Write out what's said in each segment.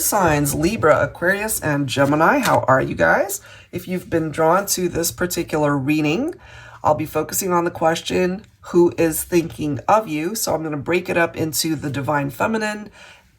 signs, Libra, Aquarius, and Gemini. How are you guys? If you've been drawn to this particular reading, I'll be focusing on the question, who is thinking of you? So I'm going to break it up into the Divine Feminine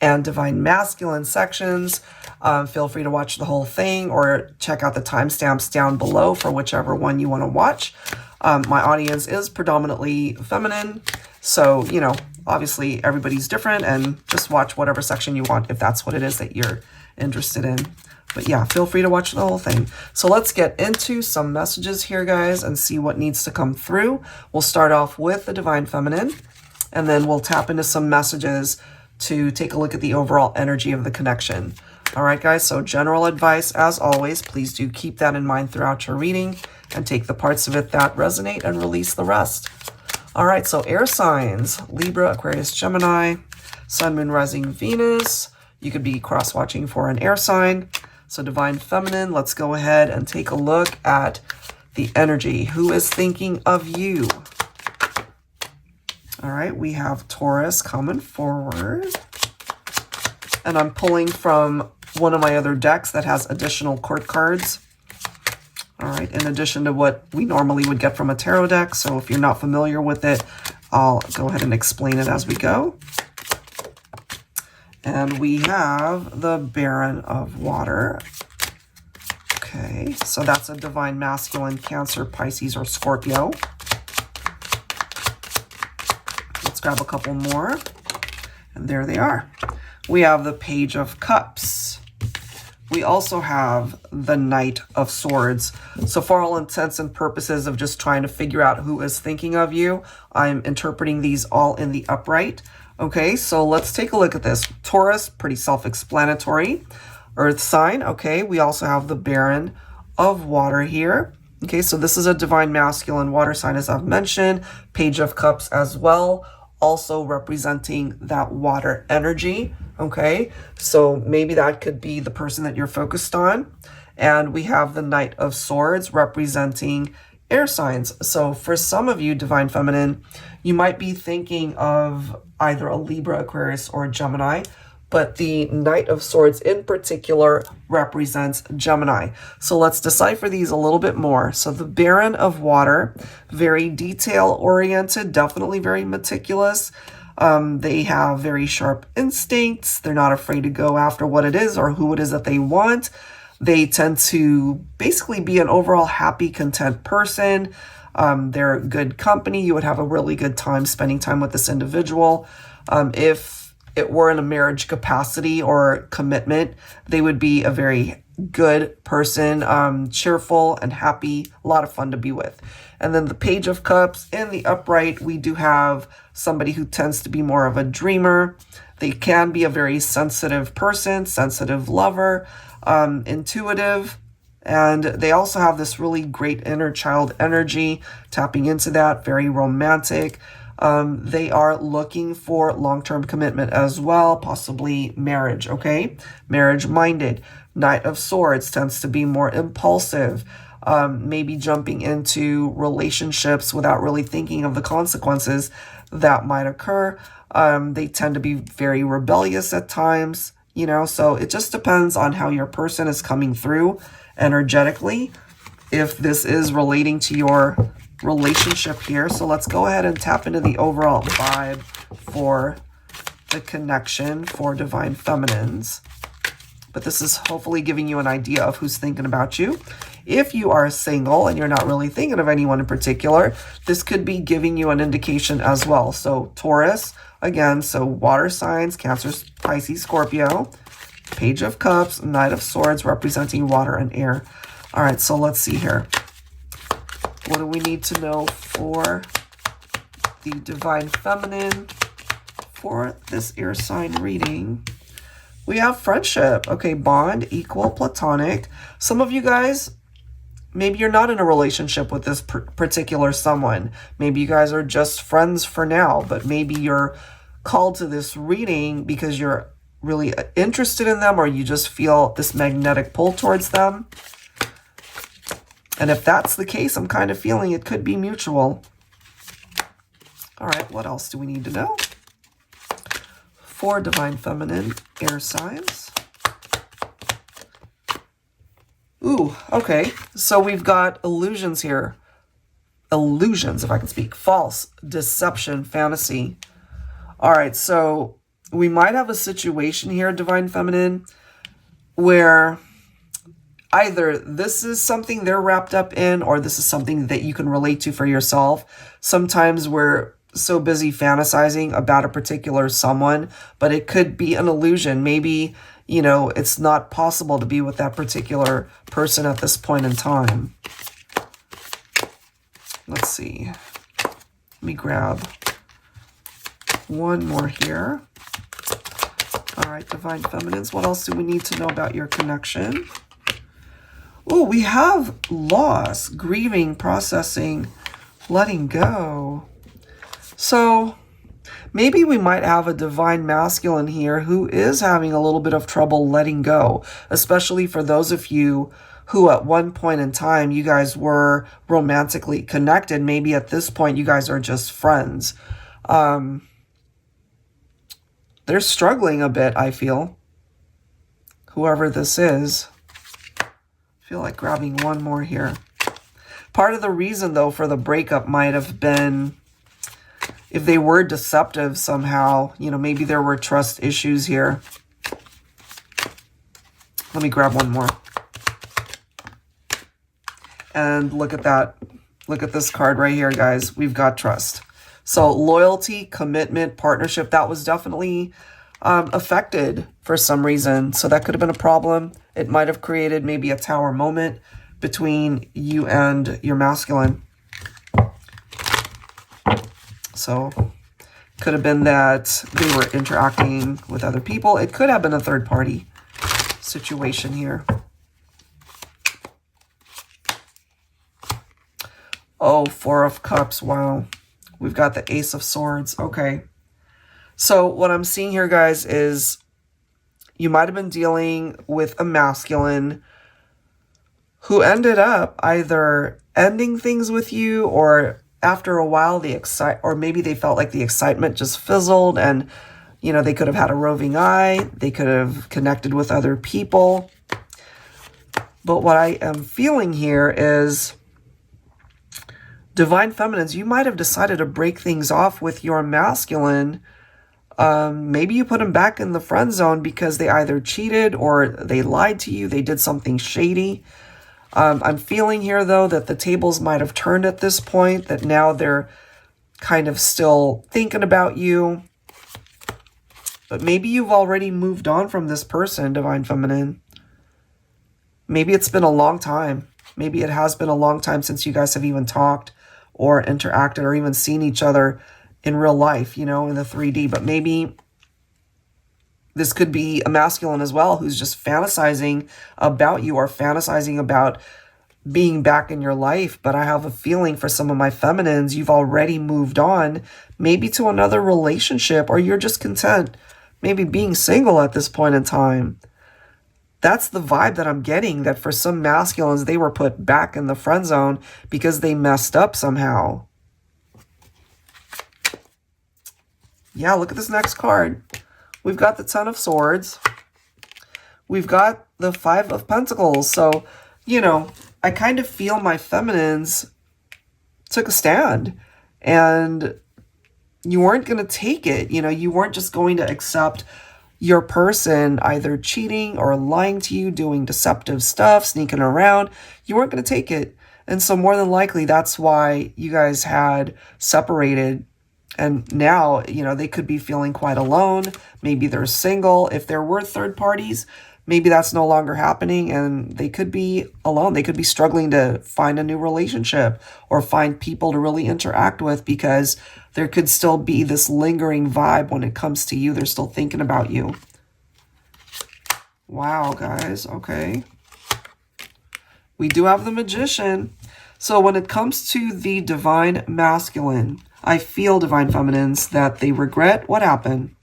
and Divine Masculine sections. Feel free to watch the whole thing or check out the timestamps down below for whichever one you want to watch. My audience is predominantly feminine, so, you know, obviously everybody's different, and just watch whatever section you want if that's what it is that you're interested in. But yeah, feel free to watch the whole thing. So let's get into some messages here, guys, and see what needs to come through. We'll start off with the Divine Feminine, and then we'll tap into some messages to take a look at the overall energy of the connection. All right, guys, so general advice, as always, please do keep that in mind throughout your reading and take the parts of it that resonate and release the rest. All right, so air signs, Libra, Aquarius, Gemini, Sun, Moon, Rising, Venus. You could be cross-watching for an air sign. So Divine Feminine, let's go ahead and take a look at the energy. Who is thinking of you? All right, we have Taurus coming forward. And I'm pulling from one of my other decks that has additional court cards. All right, in addition to what we normally would get from a tarot deck. So if you're not familiar with it, I'll go ahead and explain it as we go. And we have the Baron of Water. Okay, so that's a Divine Masculine, Cancer, Pisces, or Scorpio. Let's grab a couple more. And there they are. We have the Page of Cups. We also have the Knight of Swords. So for all intents and purposes of just trying to figure out who is thinking of you, I'm interpreting these all in the upright. Okay, so let's take a look at this. Taurus, pretty self-explanatory. Earth sign, okay. We also have the Baron of Water here. Okay, so this is a Divine Masculine water sign, as I've mentioned. Page of Cups as well, also representing that water energy. Okay, so maybe that could be the person that you're focused on. And we have the Knight of Swords representing air signs. So for some of you, Divine Feminine, you might be thinking of either a Libra, Aquarius, or a Gemini, but the Knight of Swords in particular represents Gemini. So let's decipher these a little bit more. So the Baron of Water, very detail-oriented, definitely very meticulous. They have very sharp instincts. They're not afraid to go after what it is or who it is that they want. They tend to basically be an overall happy, content person. They're good company. You would have a really good time spending time with this individual. If it were in a marriage capacity or commitment, they would be a very good person, cheerful and happy, a lot of fun to be with. And then the Page of Cups in the upright, we do have somebody who tends to be more of a dreamer. They can be a very sensitive person, sensitive lover, intuitive, and they also have this really great inner child energy, tapping into that, very romantic. They are looking for long-term commitment as well, possibly marriage, okay? Marriage-minded. Knight of Swords tends to be more impulsive, maybe jumping into relationships without really thinking of the consequences that might occur. They tend to be very rebellious at times, you know, so it just depends on how your person is coming through energetically, if this is relating to your relationship here. So let's go ahead and tap into the overall vibe for the connection for Divine Feminines. But this is hopefully giving you an idea of who's thinking about you. If you are single and you're not really thinking of anyone in particular, this could be giving you an indication as well. So Taurus, again, so water signs, Cancer, Pisces, Scorpio, Page of Cups, Knight of Swords representing water and air. All right, so let's see here. What do we need to know for the Divine Feminine for this air sign reading? We have friendship. Okay, bond, equal, platonic. Some of you guys, maybe you're not in a relationship with this particular someone. Maybe you guys are just friends for now, but maybe you're called to this reading because you're really interested in them or you just feel this magnetic pull towards them. And if that's the case, I'm kind of feeling it could be mutual. All right, what else do we need to know? For Divine Feminine air signs. Ooh, okay. So we've got illusions here. Illusions, if I can speak. False, deception, fantasy. All right, so we might have a situation here, Divine Feminine, where either this is something they're wrapped up in, or this is something that you can relate to for yourself. Sometimes we're so busy fantasizing about a particular someone, but it could be an illusion. Maybe, you know, it's not possible to be with that particular person at this point in time. Let's see. Let me grab one more here. All right, Divine Feminines, what else do we need to know about your connection? Oh, we have loss, grieving, processing, letting go. So maybe we might have a Divine Masculine here who is having a little bit of trouble letting go, especially for those of you who at one point in time you guys were romantically connected. Maybe at this point you guys are just friends. They're struggling a bit, I feel. Whoever this is. I feel like grabbing one more here. Part of the reason, though, for the breakup might have been if they were deceptive somehow. You know, maybe there were trust issues here. Let me grab one more. And look at that. Look at this card right here, guys. We've got trust. So loyalty, commitment, partnership, that was definitely affected for some reason. So that could have been a problem. It might have created maybe a tower moment between you and your masculine. So could have been that they were interacting with other people. It could have been a third party situation here. Oh, Four of Cups. Wow. We've got the Ace of Swords. Okay. So what I'm seeing here, guys, is you might have been dealing with a masculine who ended up either ending things with you, or after a while, or maybe they felt like the excitement just fizzled, and, you know, they could have had a roving eye. They could have connected with other people. But what I am feeling here is, Divine Feminines, you might have decided to break things off with your masculine. Maybe you put them back in the friend zone because they either cheated or they lied to you. They did something shady. I'm feeling here, though, that the tables might have turned at this point, that now they're kind of still thinking about you. But maybe you've already moved on from this person, Divine Feminine. Maybe it's been a long time. Maybe it has been a long time since you guys have even talked or interacted or even seen each other in real life, you know, in the 3D. But maybe this could be a masculine as well who's just fantasizing about you or fantasizing about being back in your life. But I have a feeling for some of my feminines, you've already moved on, maybe to another relationship, or you're just content maybe being single at this point in time. That's the vibe that I'm getting, that for some masculines, they were put back in the friend zone because they messed up somehow. Yeah, look at this next card. We've got the Ten of Swords. We've got the Five of Pentacles. So, you know, I kind of feel my feminines took a stand, and you weren't going to take it. You know, you weren't just going to accept your person either cheating or lying to you, doing deceptive stuff, sneaking around. You weren't going to take it. And so more than likely, that's why you guys had separated. And now, you know, they could be feeling quite alone. Maybe they're single. If there were third parties, maybe that's no longer happening, and they could be alone. They could be struggling to find a new relationship or find people to really interact with, because there could still be this lingering vibe when it comes to you. They're still thinking about you. Wow, guys. Okay. We do have the Magician. So when it comes to the Divine Masculine, I feel, Divine Feminines, that they regret what happened,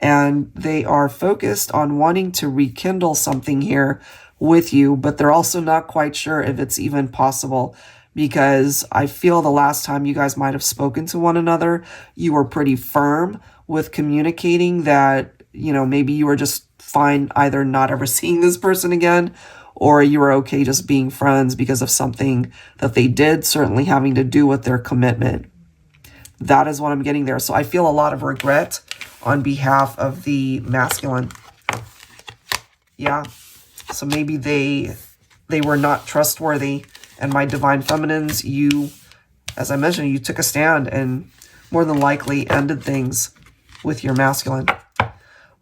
and they are focused on wanting to rekindle something here with you, but they're also not quite sure if it's even possible, because I feel the last time you guys might have spoken to one another, you were pretty firm with communicating that, you know, maybe you were just fine either not ever seeing this person again, or you were okay just being friends because of something that they did, certainly having to do with their commitment. That is what I'm getting there. So I feel a lot of regret on behalf of the masculine. Yeah. So maybe they were not trustworthy. And my divine feminines, you, as I mentioned, you took a stand and more than likely ended things with your masculine.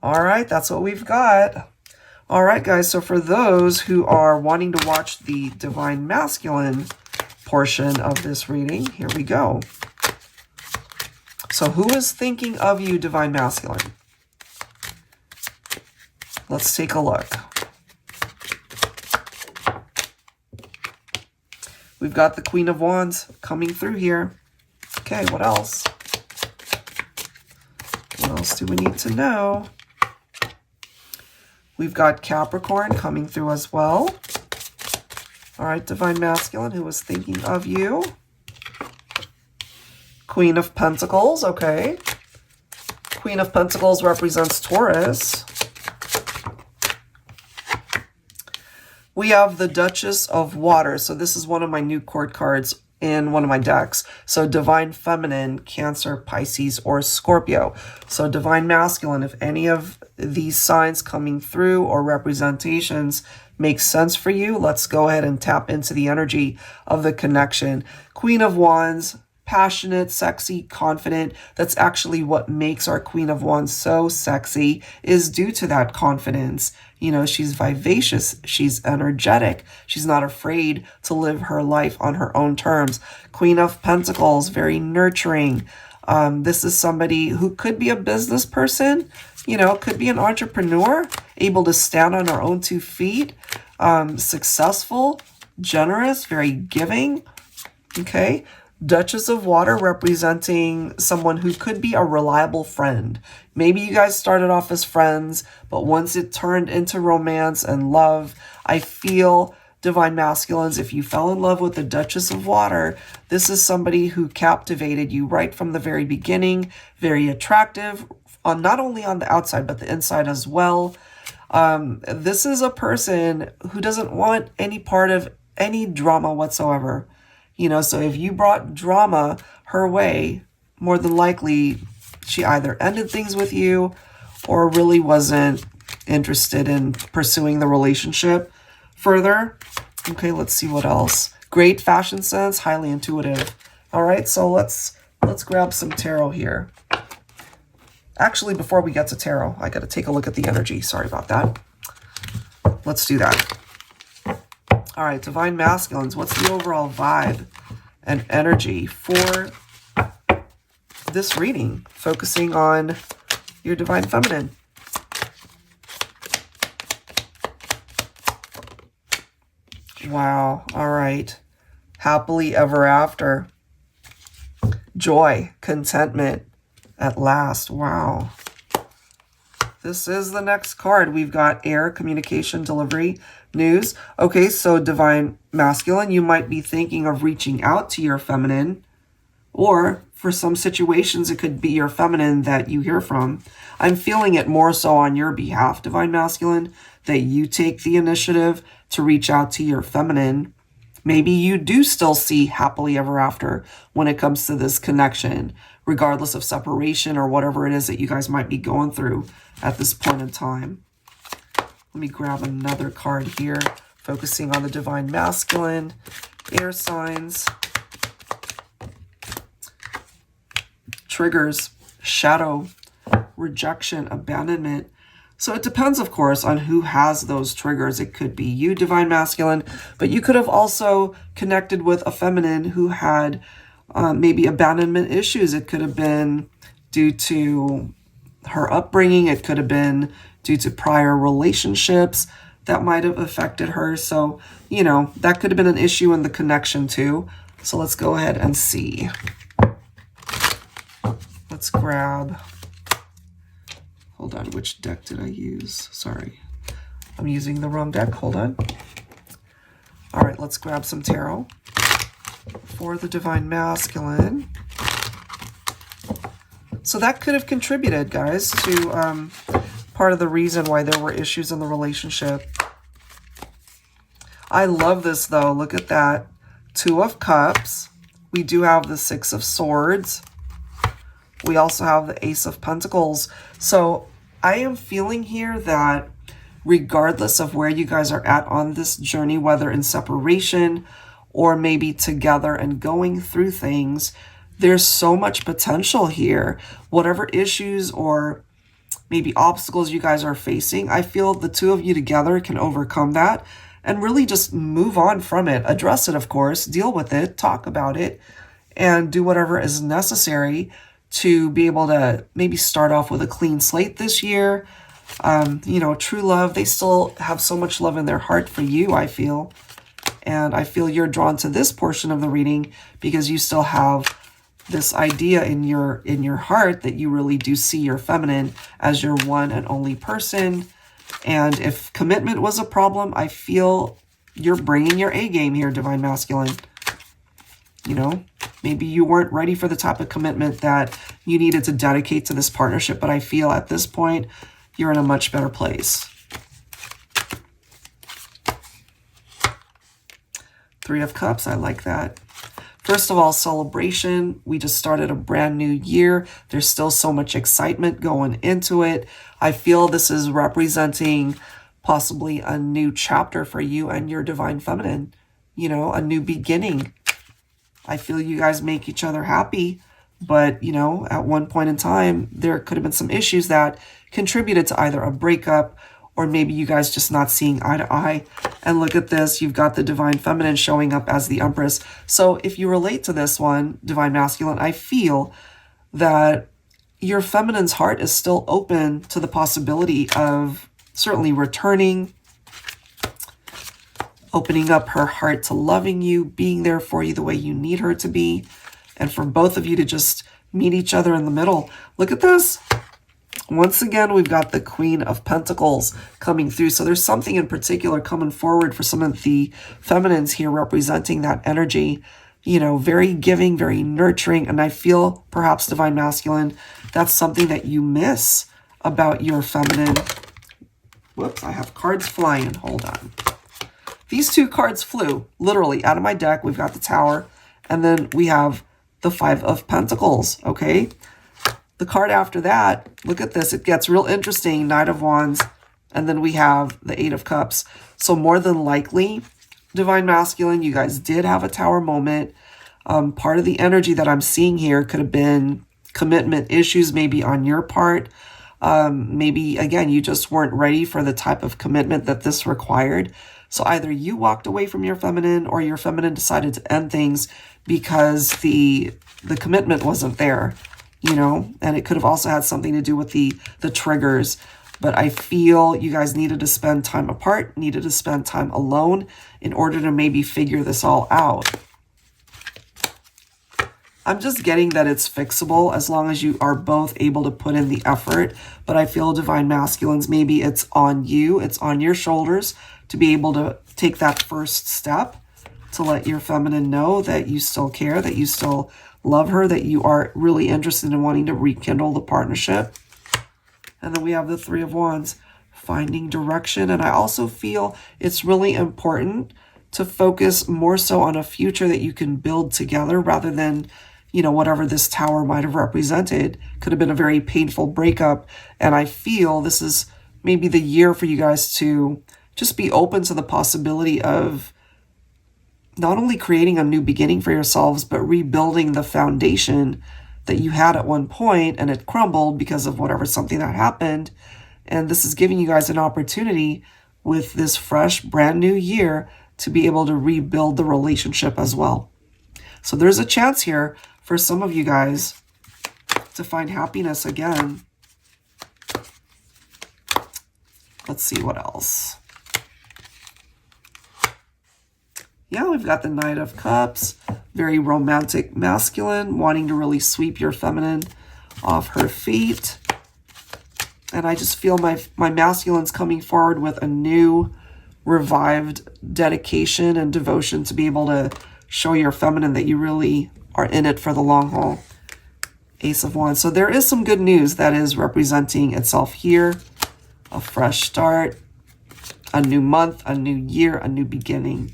All right, that's what we've got. All right, guys, so for those who are wanting to watch the divine masculine portion of this reading, here we go. So who is thinking of you, divine masculine? Let's take a look. We've got the Queen of Wands coming through here. Okay, what else? What else do we need to know? We've got Capricorn coming through as well. All right, divine masculine, who was thinking of you? Queen of Pentacles, okay. Queen of Pentacles represents Taurus. We have the Duchess of Water. So this is one of my new court cards in one of my decks. So Divine Feminine, Cancer, Pisces, or Scorpio. So Divine Masculine, if any of these signs coming through or representations make sense for you, let's go ahead and tap into the energy of the connection. Queen of Wands, passionate, sexy, confident. That's actually what makes our Queen of Wands so sexy, is due to that confidence. You know, she's vivacious, she's energetic, she's not afraid to live her life on her own terms. Queen of Pentacles, very nurturing. This is somebody who could be a business person, you know, could be an entrepreneur, able to stand on her own 2 feet, successful, generous, very giving, okay? Duchess of Water representing someone who could be a reliable friend. Maybe you guys started off as friends, but once it turned into romance and love, I feel, divine masculines, if you fell in love with the Duchess of Water, this is somebody who captivated you right from the very beginning, very attractive, not only on the outside, but the inside as well. This is a person who doesn't want any part of any drama whatsoever. You know, so if you brought drama her way, more than likely she either ended things with you or really wasn't interested in pursuing the relationship further. Okay, let's see what else. Great fashion sense, highly intuitive. All right, so let's grab some tarot here. Actually, before we get to tarot, I got to take a look at the energy. Sorry about that. Let's do that. All right, divine masculines, what's the overall vibe and energy for this reading, focusing on your divine feminine? Wow, all right. Happily ever after. Joy, contentment, at last. Wow. This is the next card. We've got air, communication, delivery, news. Okay, so divine masculine, you might be thinking of reaching out to your feminine, or for some situations, it could be your feminine that you hear from. I'm feeling it more so on your behalf, divine masculine, that you take the initiative to reach out to your feminine. Maybe you do still see happily ever after when it comes to this connection, regardless of separation or whatever it is that you guys might be going through at this point in time. Let me grab another card here, focusing on the divine masculine, air signs, triggers, shadow, rejection, abandonment. So it depends, of course, on who has those triggers. It could be you, divine masculine, but you could have also connected with a feminine who had maybe abandonment issues. It could have been due to her upbringing. It could have been due to prior relationships that might have affected her. So, you know, that could have been an issue in the connection too. So let's go ahead and see. Let's grab, hold on, which deck did I use? Sorry, I'm using the wrong deck. Hold on. All right, let's grab some tarot for the divine masculine. So that could have contributed, guys, to part of the reason why there were issues in the relationship. I love this though. Look at that. 2 of Cups. We do have the 6 of Swords. We also have the Ace of Pentacles. So I am feeling here that regardless of where you guys are at on this journey, whether in separation or maybe together and going through things, there's so much potential here. Whatever issues or maybe obstacles you guys are facing, I feel the 2 of you together can overcome that and really just move on from it. Address it, of course, deal with it, talk about it, and do whatever is necessary to be able to maybe start off with a clean slate this year. You know, true love, they still have so much love in their heart for you, I feel. And I feel you're drawn to this portion of the reading because you still have this idea in your heart that you really do see your feminine as your one and only person. And if commitment was a problem, I feel you're bringing your A game here, Divine Masculine. You know, maybe you weren't ready for the type of commitment that you needed to dedicate to this partnership, but I feel at this point, you're in a much better place. 3 of Cups, I like that. First of all, celebration. We just started a brand new year. There's still so much excitement going into it. I feel this is representing possibly a new chapter for you and your Divine Feminine. You know, a new beginning. I feel you guys make each other happy, but, you know, at one point in time, there could have been some issues that contributed to either a breakup or maybe you guys just not seeing eye to eye. And look at this, you've got the Divine Feminine showing up as the Empress. So if you relate to this one, Divine Masculine, I feel that your feminine's heart is still open to the possibility of certainly returning, opening up her heart to loving you, being there for you the way you need her to be, and for both of you to just meet each other in the middle. Look at this. Once again, we've got the Queen of Pentacles coming through. So there's something in particular coming forward for some of the feminines here representing that energy. You know, very giving, very nurturing. And I feel perhaps Divine Masculine, that's something that you miss about your feminine. Whoops, I have cards flying. Hold on. These 2 cards flew literally out of my deck. We've got the Tower and then we have the 5 of Pentacles, okay? The card after that, look at this. It gets real interesting. Knight of Wands. And then we have the 8 of Cups. So more than likely, Divine Masculine, you guys did have a Tower moment. Part of the energy that I'm seeing here could have been commitment issues maybe on your part. Maybe, again, you just weren't ready for the type of commitment that this required. So either you walked away from your feminine or your feminine decided to end things because the commitment wasn't there. You know, and it could have also had something to do with the triggers. But I feel you guys needed to spend time apart, needed to spend time alone in order to maybe figure this all out. I'm just getting that it's fixable as long as you are both able to put in the effort. But I feel Divine Masculines, maybe it's on you, it's on your shoulders to be able to take that first step to let your feminine know that you still care, that you still love her, that you are really interested in wanting to rekindle the partnership. And then we have the 3 of Wands, finding direction. And I also feel it's really important to focus more so on a future that you can build together rather than, you know, whatever this Tower might have represented. Could have been a very painful breakup. And I feel this is maybe the year for you guys to just be open to the possibility of not only creating a new beginning for yourselves, but rebuilding the foundation that you had at one point and it crumbled because of whatever, something that happened. And this is giving you guys an opportunity with this fresh, brand new year to be able to rebuild the relationship as well. So there's a chance here for some of you guys to find happiness again. Let's see what else. Yeah, we've got the Knight of Cups, very romantic masculine, wanting to really sweep your feminine off her feet. And I just feel my masculine's coming forward with a new, revived dedication and devotion to be able to show your feminine that you really are in it for the long haul. Ace of Wands. So there is some good news that is representing itself here. A fresh start. a new month, a new year, a new beginning.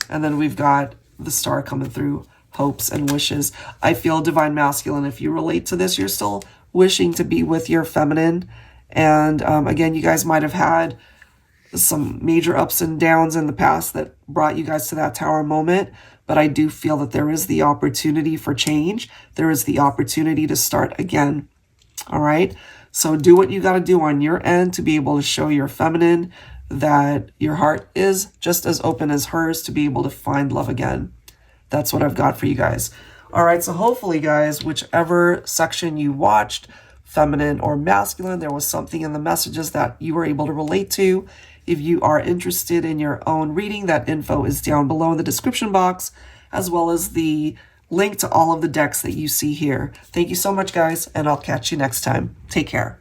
And then we've got the star coming through, hopes and wishes. I feel divine masculine. If you relate to this, you're still wishing to be with your feminine. And again, you guys might have had some major ups and downs in the past that brought you guys to that tower moment. But I do feel that there is the opportunity for change. There is the opportunity to start again. All right. So do what you got to do on your end to be able to show your feminine that your heart is just as open as hers to be able to find love again. That's what I've got for you guys. All right. So hopefully, guys, whichever section you watched, feminine or masculine, there was something in the messages that you were able to relate to. If you are interested in your own reading, that info is down below in the description box, as well as the link to all of the decks that you see here. Thank you so much, guys, and I'll catch you next time. Take care.